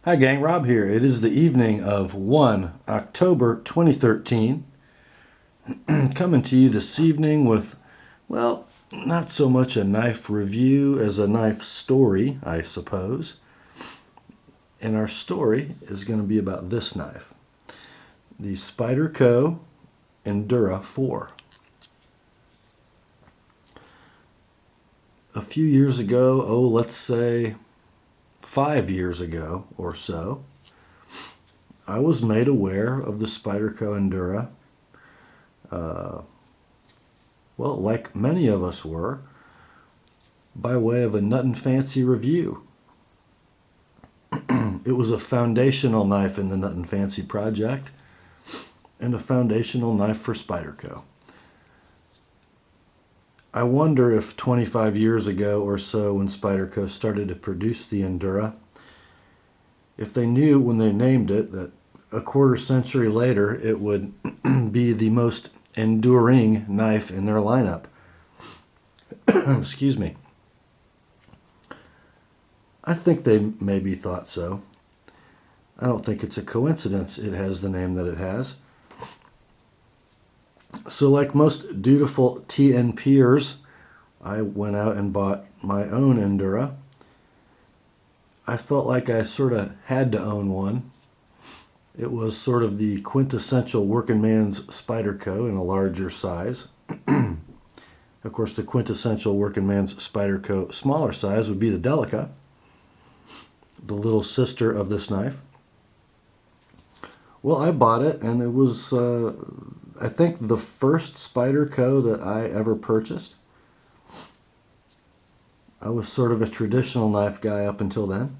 Hi gang, Rob here. It is the evening of 1 October 2013. Coming to you this evening with, well, not so much a knife review as a knife story, I suppose. And our story is going to be about this knife, the Spyderco Endura 4. A few years ago, let's say 5 years ago or so, I was made aware of the Spyderco Endura. Well, like many of us were, by way of a Nut and Fancy review. It was a foundational knife in the Nut and Fancy project, and a foundational knife for Spyderco. I wonder if 25 years ago or so, when Spyderco started to produce the Endura, if they knew when they named it that a quarter century later it would be the most enduring knife in their lineup. Excuse me. I think they maybe thought so. I don't think it's a coincidence it has the name that it has. So like most dutiful TNPers, I went out and bought my own Endura. I felt like I sort of had to own one. It was sort of the quintessential working man's Spyderco in a larger size. Of course, the quintessential working man's Spyderco smaller size would be the Delica, the little sister of this knife. Well, I bought it, and it was, I think, the first Spyderco that I ever purchased. I was sort of a traditional knife guy up until then.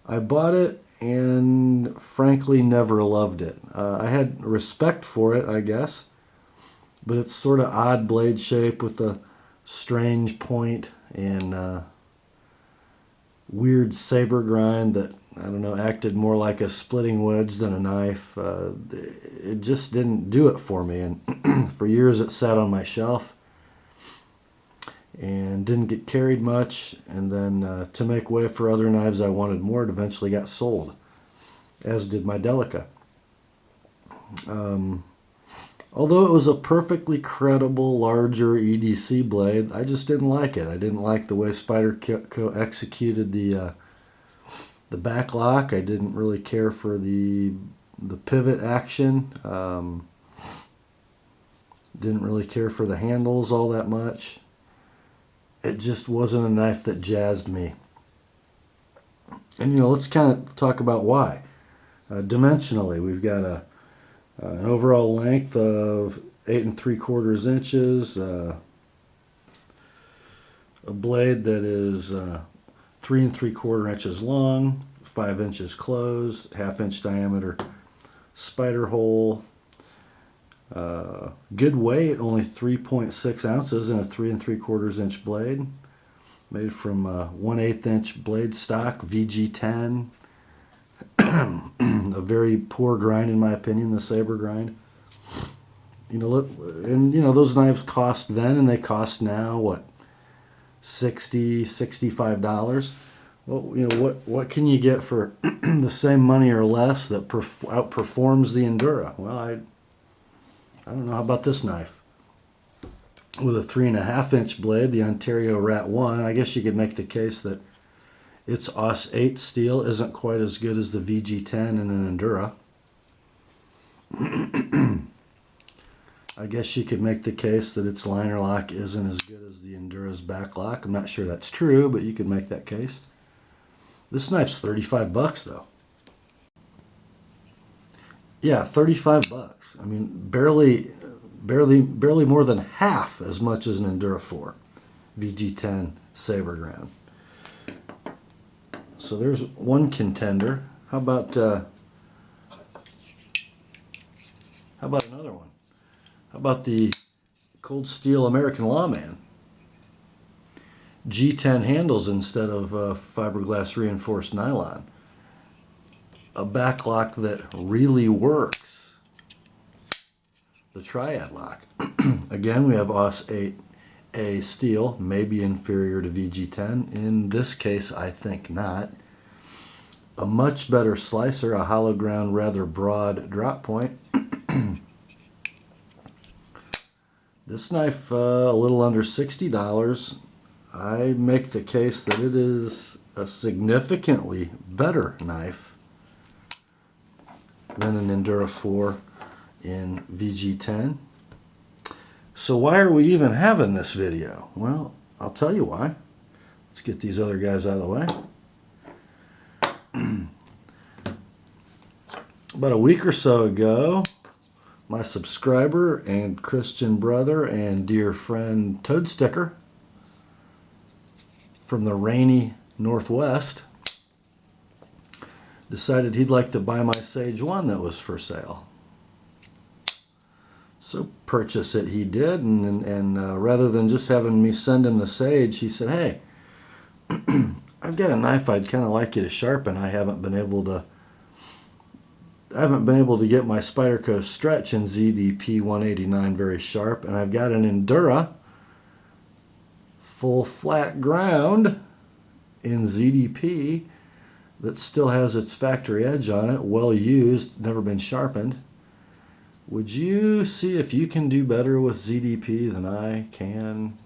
I bought it and frankly never loved it. I had respect for it, I guess, but it's sort of odd blade shape with a strange point and weird saber grind that, I don't know, acted more like a splitting wedge than a knife. It just didn't do it for me, and for years it sat on my shelf and didn't get carried much, and then to make way for other knives I wanted more, it eventually got sold, as did my Delica. Although it was a perfectly credible, larger EDC blade, I just didn't like it. I didn't like the way Spyderco executed the back lock. I didn't really care for the pivot action. Didn't really care for the handles all that much. It just wasn't a knife that jazzed me. And let's kind of talk about why. Dimensionally, we've got an overall length of 8 3/4 inches, a blade that is 3 3/4 inches long, 5 inches closed, 1/2 inch diameter spider hole. Good weight, only 3.6 ounces in a 3 3/4 inch blade, made from 1/8 inch blade stock, VG10. A very poor grind, in my opinion, the saber grind. Those knives cost then, and they cost now what, $60, $65. Well, what can you get for the same money or less that outperforms the Endura? Well, I don't know. How about this knife? With a 3.5 inch blade, the Ontario Rat 1, I guess you could make the case that its AUS 8 steel isn't quite as good as the VG10 in an Endura. I guess you could make the case that its liner lock isn't as good as the Endura's back lock. I'm not sure that's true, but you could make that case. This knife's $35 though. Yeah, $35. I mean, barely more than half as much as an Endura 4 VG10 saber ground. So there's one contender. How about another one? How about the Cold Steel American Lawman? G10 handles instead of fiberglass reinforced nylon. A back lock that really works. The Triad lock. Again, we have AUS 8A steel, maybe inferior to VG10. In this case, I think not. a much better slicer, a hollow ground, rather broad drop point. This knife, a little under $60. I make the case that it is a significantly better knife than an Endura 4 in VG10. So why are we even having this video? Well, I'll tell you why. Let's get these other guys out of the way. About a week or so ago, my subscriber and Christian brother and dear friend Toadstkr from the rainy Northwest decided he'd like to buy my Sage 1 that was for sale. So purchase it he did, and rather than just having me send him the Sage, he said, hey, I've got a knife I'd kind of like you to sharpen. I haven't been able to get my Spyderco Stretch in ZDP189 very sharp, and I've got an Endura full flat ground in ZDP that still has its factory edge on it, well used, never been sharpened. Would you see if you can do better with ZDP than I can?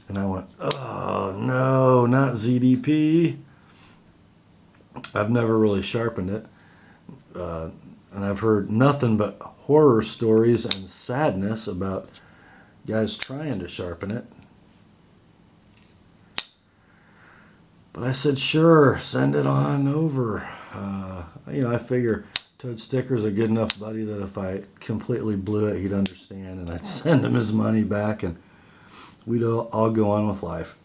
And I went, oh no, not ZDP. I've never really sharpened it. And I've heard nothing but horror stories and sadness about guys trying to sharpen it. But I said, sure, send it on over. I figure ToadsTkr's a good enough buddy that if I completely blew it, he'd understand, and I'd send him his money back, and we'd all go on with life.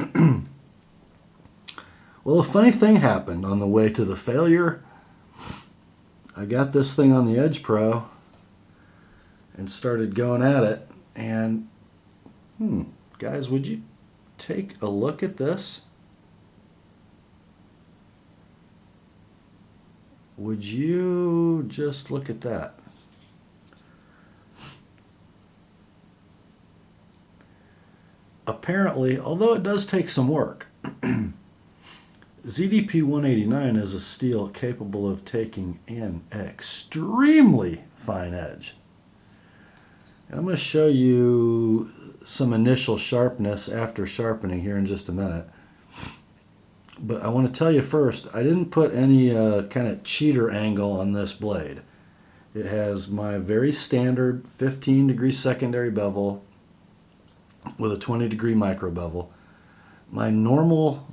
Well, a funny thing happened on the way to the failure. I got this thing on the Edge Pro and started going at it, and guys, would you take a look at this? Would you just look at that? Apparently, although it does take some work, ZDP189 is a steel capable of taking an extremely fine edge. And I'm going to show you some initial sharpness after sharpening here in just a minute. But I want to tell you first, I didn't put any kind of cheater angle on this blade. It has my very standard 15-degree secondary bevel with a 20-degree micro bevel. My normal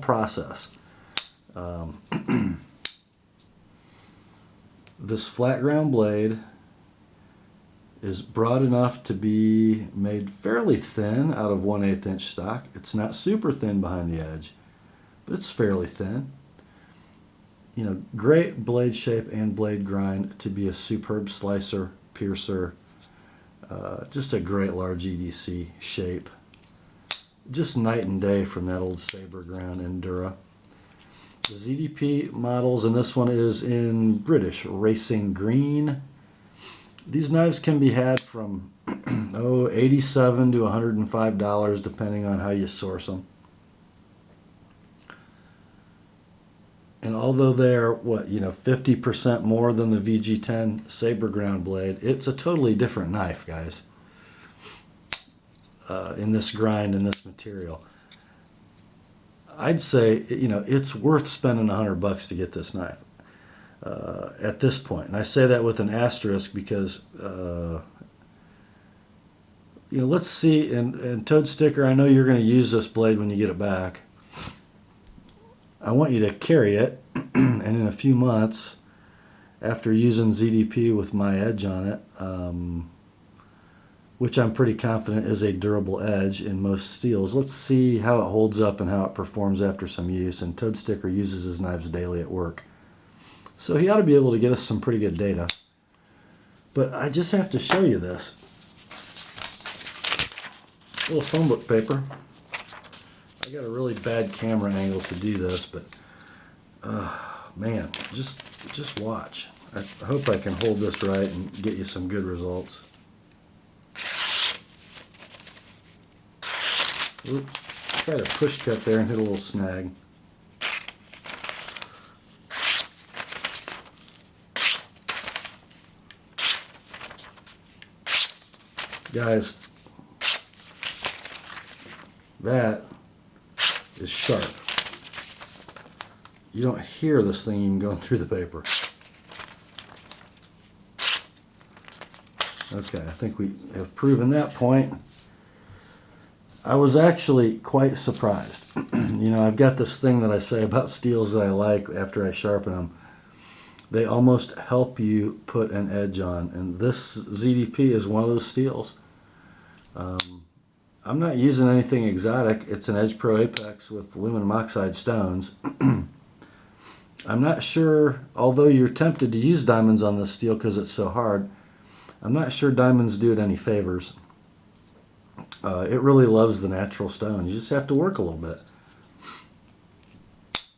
process. This flat ground blade is broad enough to be made fairly thin out of 1/8 inch stock. It's not super thin behind the edge, but it's fairly thin. Great blade shape and blade grind to be a superb slicer, piercer, just a great large EDC shape. Just night and day from that old saber ground Endura. The ZDP models, and this one is in British Racing Green. These knives can be had from $87 to $105 depending on how you source them. And although they're 50% more than the VG10 saber ground blade, it's a totally different knife, guys. In this grind, in this material, I'd say it's worth spending $100 to get this knife at this point. And I say that with an asterisk because let's see. And ToadsTkr, I know you're going to use this blade when you get it back. I want you to carry it, and in a few months, after using ZDP with my edge on it, which I'm pretty confident is a durable edge in most steels, let's see how it holds up and how it performs after some use. And ToadsTkr uses his knives daily at work, so he ought to be able to get us some pretty good data. But I just have to show you this. A little phone book paper. I got a really bad camera angle to do this, but man, just watch. I hope I can hold this right and get you some good results. Oops, tried a push cut there and hit a little snag. Guys, that is sharp. You don't hear this thing even going through the paper. Okay, I think we have proven that point. I was actually quite surprised. You know, I've got this thing that I say about steels that I like after I sharpen them. They almost help you put an edge on, and this ZDP is one of those steels. I'm not using anything exotic. It's an Edge Pro Apex with aluminum oxide stones. I'm not sure, although you're tempted to use diamonds on this steel because it's so hard, I'm not sure diamonds do it any favors. It really loves the natural stone. You just have to work a little bit.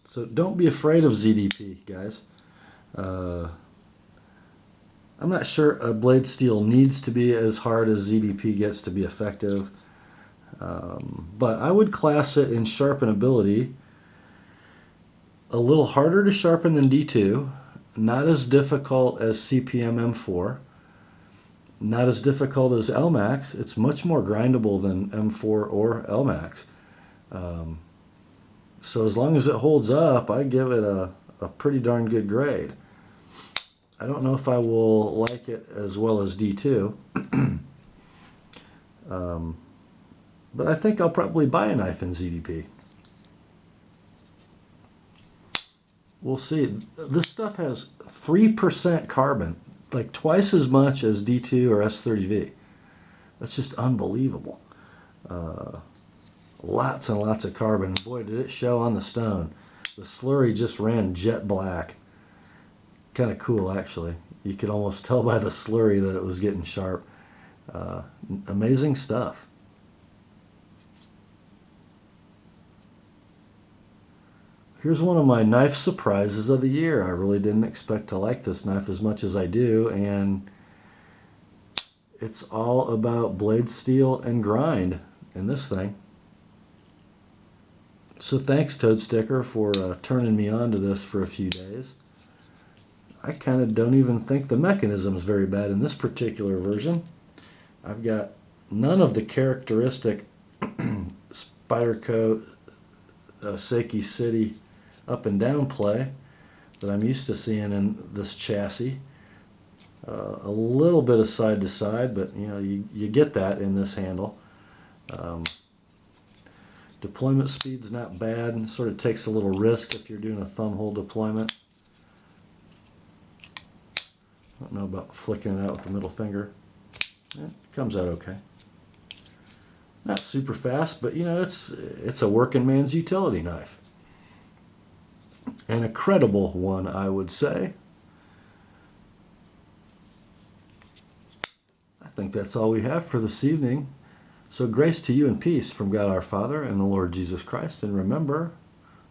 So don't be afraid of ZDP, guys. I'm not sure a blade steel needs to be as hard as ZDP gets to be effective. But I would class it in sharpenability a little harder to sharpen than D2, not as difficult as CPM M4, not as difficult as LMAX. It's much more grindable than M4 or LMAX. So as long as it holds up, I give it a pretty darn good grade. I don't know if I will like it as well as D2. But I think I'll probably buy a knife in ZDP. We'll see. This stuff has 3% carbon, like twice as much as D2 or S30V. That's just unbelievable. Lots and lots of carbon. Boy, did it show on the stone. The slurry just ran jet black. Kind of cool, actually. You could almost tell by the slurry that it was getting sharp. Amazing stuff. Here's one of my knife surprises of the year. I really didn't expect to like this knife as much as I do, and it's all about blade steel and grind in this thing. So thanks, toadstkr, for turning me on to this for a few days. I kind of don't even think the mechanism is very bad in this particular version. I've got none of the characteristic Spyderco Seiki City up and down play that I'm used to seeing in this chassis. A little bit of side to side, but you know, you get that in this handle. Deployment speed's not bad, and sort of takes a little risk if you're doing a thumb hole deployment. I don't know about flicking it out with the middle finger. It comes out okay. Not super fast, but you know, it's a working man's utility knife. And a credible one, I would say. I think that's all we have for this evening. So grace to you and peace from God our Father and the Lord Jesus Christ. And remember,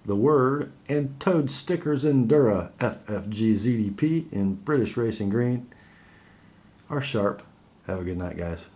the Word and toadstkr Endura FFG ZDP in British Racing Green are sharp. Have a good night, guys.